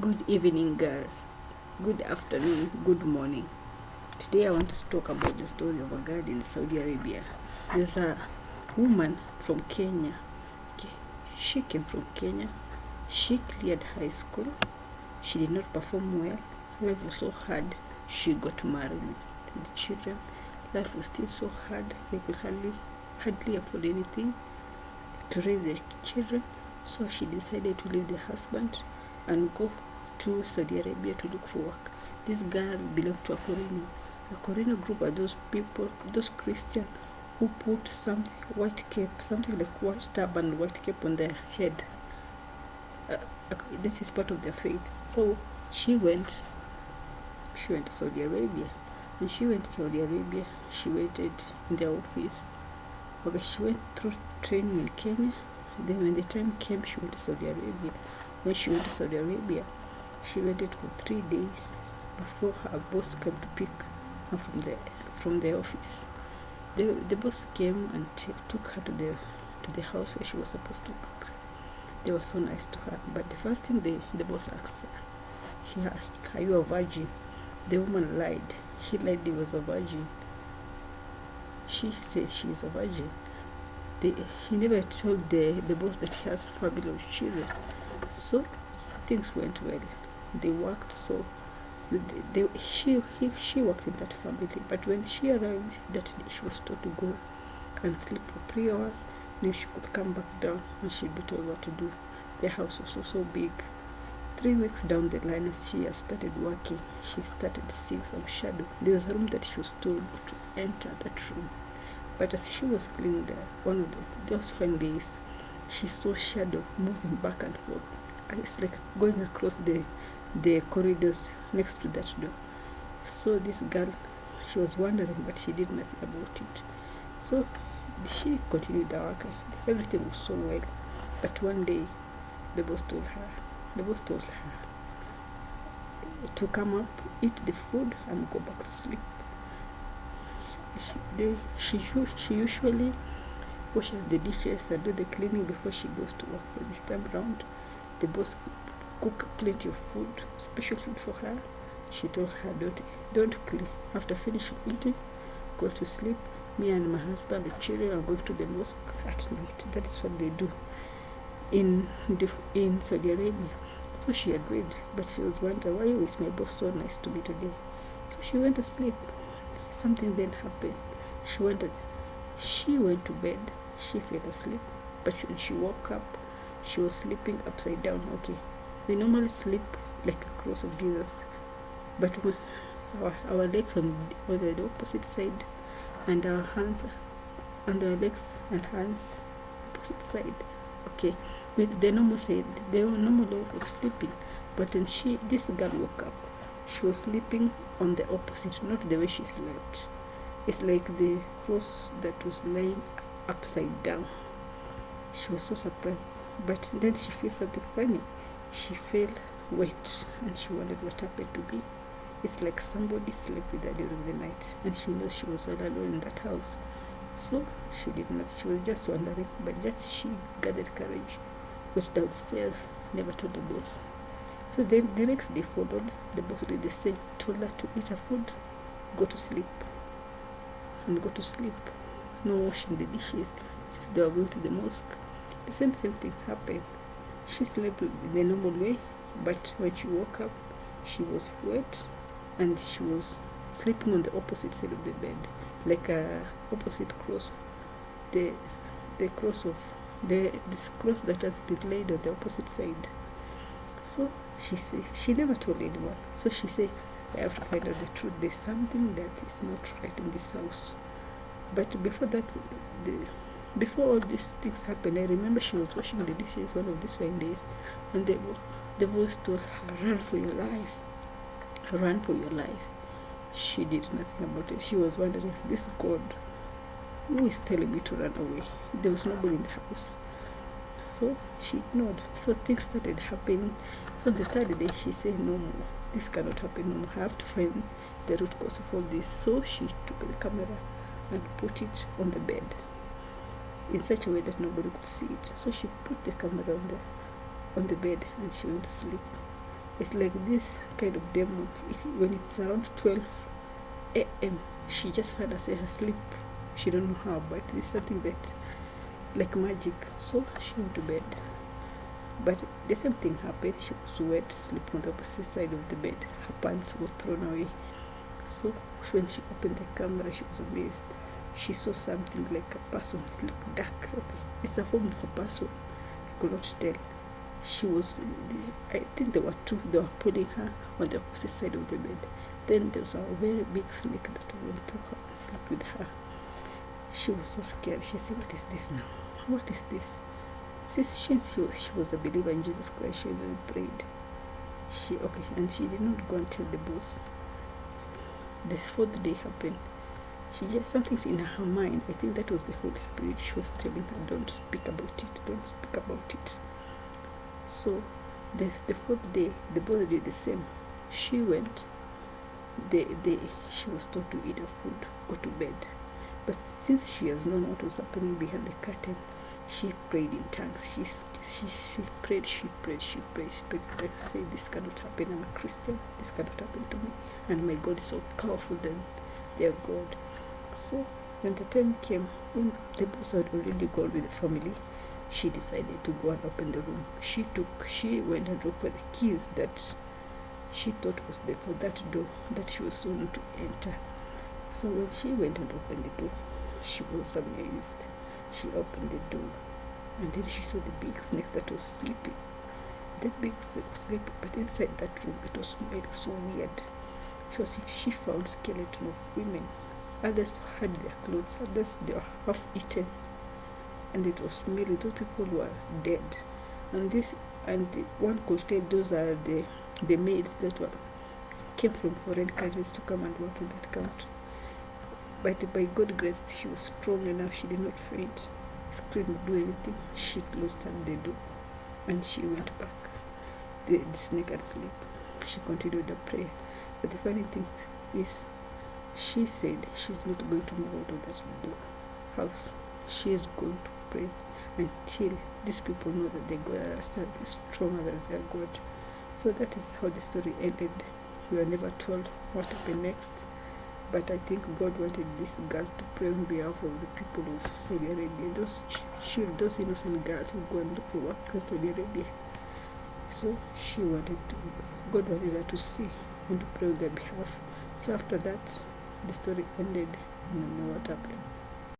Good evening, girls. Good afternoon. Good morning. Today I want to talk about the story of a girl in Saudi Arabia. There's a woman from Kenya. Okay. She came from Kenya. She cleared high school. She did not perform well. Life was so hard. She got married with children. Life was still so hard. They could hardly afford anything to raise their children. So she decided to leave the husband and go to Saudi Arabia to look for work. This girl belonged to a Corino. A Corino group are those people, those Christians who put something white cape, something like white turban, white cape on their head. This is part of their faith. So she went to Saudi Arabia. When she went to Saudi Arabia, she waited in their office. Okay, she went through training in Kenya. Then when the time came, she went to Saudi Arabia. When she went to Saudi Arabia, she waited for 3 days before her boss came to pick her from the office. The boss came and took her to the house where she was supposed to work. They were so nice to her. But the first thing the boss asked her, he asked, "Are you a virgin?" The woman lied. She lied he was a virgin. She said she is a virgin. He never told the boss that he has a family of children. So things went well. They worked, so she worked in that family. But when she arrived that day, she was told to go and sleep for 3 hours. Then she could come back down and she'd be told what to do. The house was so big. 3 weeks down the line, as she had started working, she started seeing some shadow. There was a room that she was told to enter that room. But as she was cleaning one of those fine days, she saw shadow moving back and forth. It's like going across the corridors next to that door. So this girl, she was wondering, but she did nothing about it. So she continued the work. Everything was so well. But one day, the boss told her to come up, eat the food, and go back to sleep. She usually washes the dishes and do the cleaning before she goes to work. But this time around, the boss cook plenty of food, special food for her. She told her, don't clean. After finishing eating, go to sleep. Me and my husband, the children, are going to the mosque at night. That is what they do in Saudi Arabia. So she agreed, but she was wondering, why is my boss so nice to me today? So she went to sleep. Something then happened. She went to bed. She fell asleep, but when she woke up, she was sleeping upside down. Okay, we normally sleep like a cross of Jesus, but our legs on the opposite side, and our hands, and our legs and hands opposite side. Okay, with the normal side, the normal way of sleeping. But when this girl woke up, she was sleeping on the opposite, not the way she slept. It's like the cross that was lying upside down. She was so surprised, but then she felt something funny. She felt wet and she wondered what happened to me. It's like somebody slept with her during the night, and she knew she was all alone in that house. So she did not, she was just wondering, but just she gathered courage, went downstairs, never told the boss. So then the next day followed. The boss did the same, told her to eat her food, go to sleep. No washing the dishes, since they were going to the mosque. The same thing happened. She slept in the normal way, but when she woke up, she was wet, and she was sleeping on the opposite side of the bed, like a opposite cross. The cross of this cross that has been laid on the opposite side. So she never told anyone. So she said, I have to find out the truth. There's something that is not right in this house. But before that, before all these things happened, I remember she was washing the dishes one of these fine days, and the voice told her, run for your life. Run for your life. She did nothing about it. She was wondering, is this God who is telling me to run away? There was nobody in the house. So she ignored. So things started happening. So the third day she said, no more. This cannot happen no more. I have to find the root cause of all this. So she took the camera and put it on the bed in such a way that nobody could see it. So she put the camera on the bed and she went to sleep. It's like this kind of demon. When it's around 12 a.m., she just found herself asleep. She don't know how, but it's something that like magic. So she went to bed. But the same thing happened. She was wet, slept on the opposite side of the bed. Her pants were thrown away. So when she opened the camera, she was amazed. She saw something like a person. It looked dark. Okay, it's a form of a person. I could not tell. She was, I think there were two. They were pulling her on the opposite side of the bed. Then there was a very big snake that went through her and slept with her. She was so scared. She said, "What is this now? What is this?" Since she was a believer in Jesus Christ, she had prayed. And she did not go and tell the boss. The fourth day happened. She just something in her mind. I think that was the Holy Spirit. She was telling her, "Don't speak about it. Don't speak about it." So the fourth day, the boss did the same. She went. She was told to eat her food, go to bed. But since she has known what was happening behind the curtain, she prayed in tongues. She prayed. And said, "This cannot happen. I'm a Christian. This cannot happen to me. And my God is so powerful than their God." So when the time came, when the boss had already gone with the family, she decided to go and open the room. She went and looked for the keys that she thought was there for that door that she was soon to enter. So when she went and opened the door, she was amazed. She opened the door, and then she saw the big snake that was sleeping. That big snake was sleeping, but inside that room it was smelling so weird. It was if she found skeleton of women. Others had their clothes, others they were half eaten, and it was smelling. Those people were dead. One could tell those are the maids that came from foreign countries to come and work in that country. But by God's grace, she was strong enough. She did not faint, scream, do anything. She closed the door and she went back. The snake had sleep. She continued the prayer. But the funny thing is, she said she's not going to move out of that house. She is going to pray until these people know that their God are still stronger than their God. So that is how the story ended. We were never told what happened next. But I think God wanted this girl to pray on behalf of the people of Saudi Arabia. Those innocent girls who go and look for work in Saudi Arabia. So God wanted her to see and to pray on their behalf. So after that, the story ended. I don't know what happened.